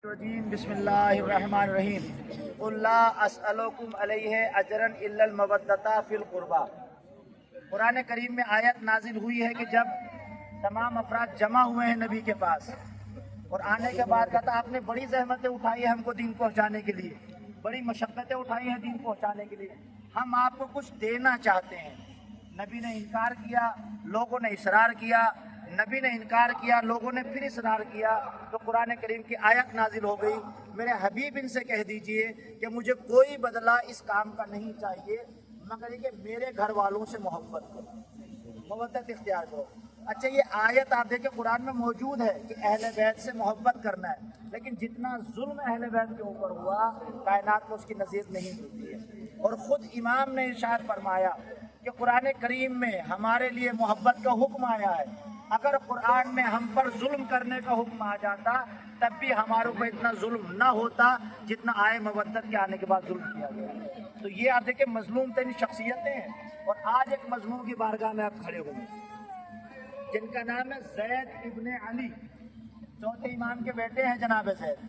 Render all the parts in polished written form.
बिस्मिल्लाहिर्रहमानिर्रहीम। क़ुल ला अस्अलुकुम अलैहि अजरन इल्लल मवद्दता फिल क़ुरबा। कुरान करीम में आयत नाजिल हुई है कि जब तमाम अफराद जमा हुए हैं नबी के पास और आने के बाद कहता आपने बड़ी जहमतें उठाई है हमको दीन पहुंचाने के लिए, बड़ी मशक्क़तें उठाई हैं दीन पहुंचाने के लिए, हम आपको कुछ देना चाहते हैं। नबी ने इनकार किया, लोगों ने इसरार किया, नबी ने इनकार किया, लोगों ने फिर इसरार किया, तो कुरान करीम की आयत नाजिल हो गई, मेरे हबीब इनसे कह दीजिए कि मुझे कोई बदला इस काम का नहीं चाहिए मगर ये कि मेरे घर वालों से मोहब्बत करो, मवद्दत इख्तियार करो। अच्छा, ये आयत आप देखें कुरान में मौजूद है कि अहले बैत से मोहब्बत करना है, लेकिन जितना जुल्म अहले बैत के ऊपर हुआ कायनात में उसकी नज़ीर नहीं मिलती है। और ख़ुद इमाम ने इरशाद फरमाया कि कुरान करीम में हमारे लिए मोहब्बत का हुक्म आया है। अगर कुरान में हम पर जुल्म करने का हुक्म आ जाता तब भी हमारे ऊपर इतना जुल्म ना होता जितना आए मवद्दत के आने के बाद जुल्म किया गया। तो ये आप देखें मजलूम तरीन शख्सियतें हैं। और आज एक मजलूम की बारगाह में आप खड़े हुए जिनका नाम है ज़ैद इब्ने अली, चौथे इमाम के बेटे हैं जनाब ज़ैद,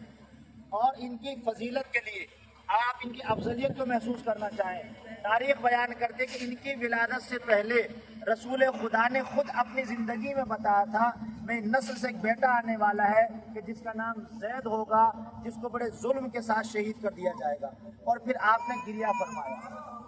और इनकी फजीलत के लिए आप इनकी अफजलियत को महसूस करना चाहें। तारीख बयान करते कि इनकी विलादत से पहले रसूल खुदा ने खुद अपनी ज़िंदगी में बताया था मैं नस्ल से एक बेटा आने वाला है कि जिसका नाम ज़ैद होगा, जिसको बड़े जुल्म के साथ शहीद कर दिया जाएगा। और फिर आपने गिरिया फरमाया,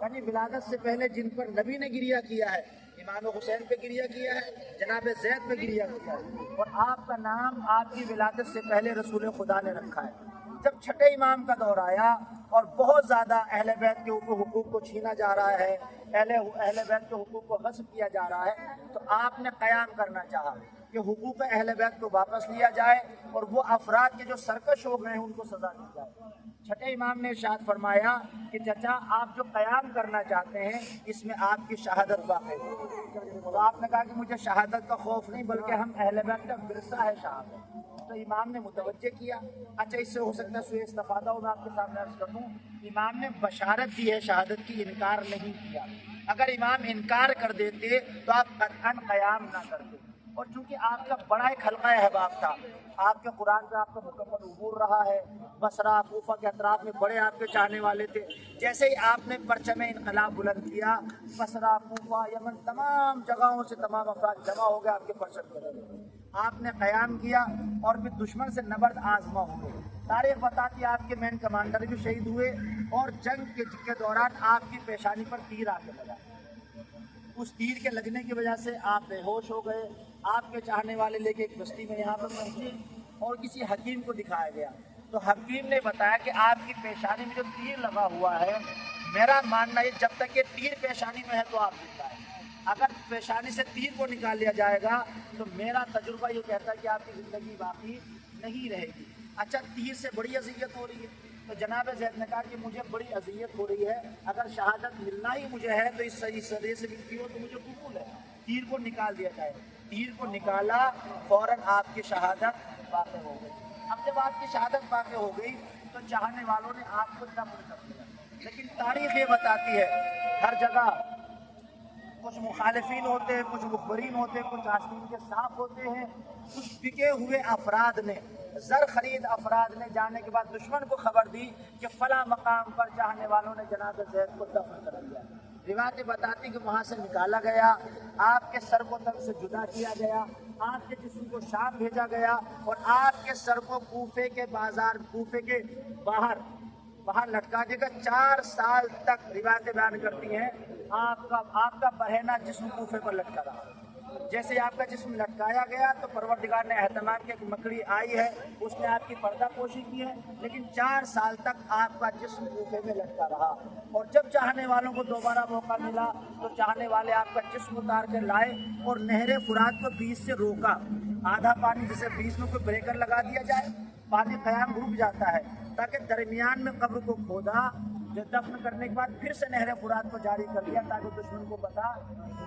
यानी विलादत से पहले जिन पर नबी ने गिरिया किया है, इमाम हुसैन पे गिरिया किया है, जनाब ज़ैद पे गिरिया किया है, और आपका नाम आपकी विलादत से पहले रसूल खुदा ने रखा है। जब छठे इमाम का दौर आया और बहुत ज़्यादा अहले बैत के ऊपर हुकूक को छीना जा रहा है, अहले बैत के हुकूक को गस्ब किया जा रहा है, तो आपने क़याम करना चाहा कि हुकूक अहले बैत को वापस लिया जाए और वो अफराद के जो सरकश हो गए हैं उनको सज़ा दी जाए। छठे इमाम ने इरशाद फरमाया कि चचा आप जो क़याम करना चाहते हैं इसमें आपकी शहादत वाक़ई है। तो आपने कहा कि मुझे शहादत का खौफ नहीं बल्कि हम अहले बैत का विरसा है शहादत। तो इमाम ने मुतवज्जे किया। अच्छा, इससे हो सकता है सुए इस्तिफ़ादा हो, मैं आपके सामने अर्ज़ कर दूँ, इमाम ने बशारत दी है शहादत की, इनकार नहीं किया। अगर इमाम इनकार कर देते तो आप क़त्अन क़याम ना करते। और चूँकि आपका बड़ा एक हल्का अहबाब था, आपके कुरान पे आपका मुकम्मल उबूर रहा है, बसरा कूफा के अतराफ में बड़े आपके चाहने वाले थे। जैसे ही आपने परचम इनकलाब बुलंद किया, बसरा कूफा यमन तमाम जगहों से तमाम अफराद जमा हो गए आपके परचम के लिए। आपने क़याम किया और फिर दुश्मन से नबर्द आजमा हुए। तारीख बताती है आपके मेन कमांडर भी शहीद हुए और जंग के दौरान आपकी पेशानी पर तीर आके लगा। उस तीर के लगने की वजह से आप बेहोश हो गए। आपके चाहने वाले लेके एक बस्ती में यहाँ पर पहुँचे और किसी हकीम को दिखाया गया, तो हकीम ने बताया कि आपकी पेशानी में जो तीर लगा हुआ है, मेरा मानना है जब तक ये तीर पेशानी में है तो आप जिंदा है। अगर पेशानी से तीर को निकाल लिया जाएगा तो मेरा तजुर्बा ये कहता है कि आपकी ज़िंदगी बाकी नहीं रहेगी। अच्छा, तीर से बड़ी अज़ियत हो रही है, तो जनाब ज़ैद ने कहा कि मुझे बड़ी अज़ियत हो रही है, अगर शहादत मिलना ही मुझे है तो इस सदे से मिलती हो तो मुझे कबूल है, तीर को निकाल दिया जाए। तीर को निकाला, फ़ौरन आपकी शहादत वाक़ई हो गई। अब जब आपकी शहादत वाक़ई हो गई तो चाहने वालों ने आपको दफन कर दिया। लेकिन तारीख़ ये बताती है हर जगह कुछ मुखालिफिन होते हैं, कुछ मुखबरीन होते हैं, कुछ आस्तीन के सांप होते हैं। कुछ बिके हुए अफराद ने, ज़र खरीद अफराद ने जाने के बाद दुश्मन को खबर दी कि फ़ला मकाम पर चाहने वालों ने जनाब ज़ैद को दफन कर दिया। रिवायतें बताती कि वहाँ से निकाला गया, आपके सर को तन से जुदा किया गया, आपके जिस्म को शाम भेजा गया और आपके सर को कूफे के बाजार, कूफे के बाहर लटका देगा। 4 साल तक रिवायतें बयान करती हैं आपका बहना जिस्म कूफे पर लटका रहा। जैसे आपका जिस्म लटकाया गया तो परवरदिगार ने एहतमाम किया कि मकड़ी आई है, उसने आपकी पर्दा पोशी की है, लेकिन 4 साल तक आपका जिस्म कूफे में लटका रहा। और जब चाहने वालों को दोबारा मौका मिला तो चाहने वाले आपका जिस्म उतार कर लाए और नहरे फुरात को बीच से रोका। आधा पानी जैसे बीच में कोई ब्रेकर लगा दिया जाए, पानी क़याम रुक जाता है, ताकि दरमियान में कब्र को खोदा, दफन करने के बाद फिर से नहर फुरात को जारी कर दिया ताकि दुश्मन को पता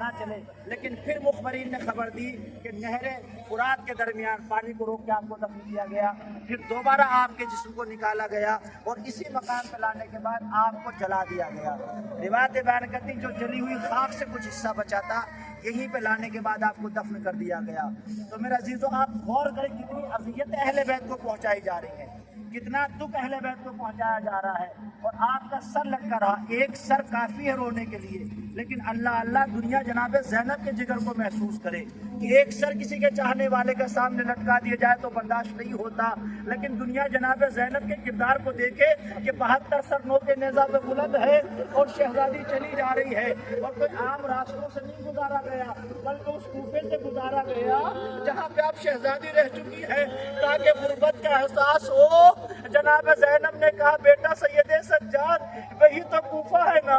ना चले। लेकिन फिर मुखबरीन ने खबर दी कि नहर फुरात के दरमियान पानी को रोक के आपको दफन किया गया। फिर दोबारा आपके जिस्म को निकाला गया और इसी मकाम पर लाने के बाद आपको जला दिया गया। रिवायतें बयान करती जो जली हुई खाक से कुछ हिस्सा बचा था यहीं पे लाने के बाद आपको दफन कर दिया गया। तो मेरा अजीजों, आप गौर करें कितनी अज़ियत अहले बैत को पहुंचाई जा रही है। कितना दुख अहले बैत को पहुंचाया जा रहा है और आपका सर लटका रहा। एक सर काफी है रोने के लिए, लेकिन अल्लाह अल्लाह दुनिया जनाब ज़ैनब के जिगर को महसूस करे कि एक सर किसी के चाहने वाले के सामने लटका दिया जाए तो बर्दाश्त नहीं होता, लेकिन दुनिया जनाब ज़ैनब के किरदार को देखे कि 72 सर नो के नेज़ा पे बुलंद है और शहजादी चली जा रही है और कोई आम रास्तों से नहीं गुजारा गया बल्कि उस कूफे से गुजारा गया जहाँ पे आप शहजादी रह चुकी है ताकि गुर्बत का एहसास हो। जनाब ज़ैनब ने कहा बेटा सैयदे सज्जाद वही तो कूफा है ना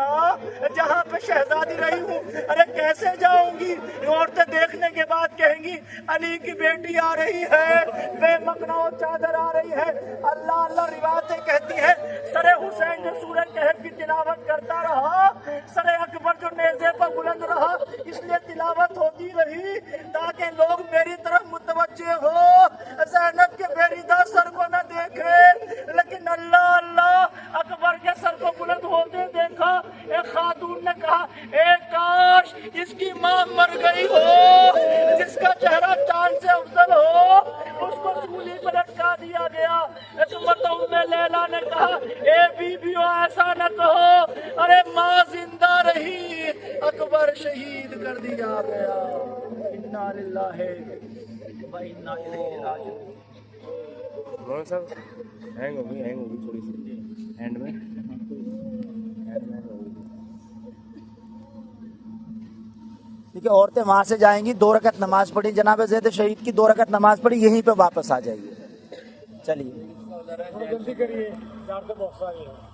जहाँ पे शहजादी रही हूँ। अरे कैसे जाऊंगी? औरतें देखने के बाद कहेंगी अली की बेटी आ रही है, बेमकना चादर आ रही है। अल्लाह अल्लाह रिवायतें कहती है सरे हुसैन जो सूरह कहफ की तिलावत करता रहा, सरे अकबर जो नेज़े पर बुलंद रहा, इसलिए तिलावत होती रही ताकि लोग मेरी तरफ मुतवज्जे हो, ज़ैनब के बेरिदा सर को न देखे। लेकिन अल्लाह अल्लाह अकबर के सर को बुलंद होते देखा। एक खातून ने कहा ए काश इसकी माँ मर गई हो, जिसका चेहरा चांद से अफजल हो, उसको सूली पर लटका दिया गया। एक मरतबा लैला ने कहा ए बीबियों ऐसा न कहो, अरे माँ जिंदा रही, अकबर शहीद कर दिया गया। इन्ना लिल्लाहि व इन्ना इलैहि राजिऊन। हैंग होगी थोड़ी सी हैंड में ठीक है। औरतें वहां से जाएंगी, 2 रकत नमाज पढ़ी, जनाब ज़ैद शहीद की 2 रकत नमाज पढ़ी, यहीं पे वापस आ जाइए। चलिए जल्दी करिए, 4 बहुत सारे हैं।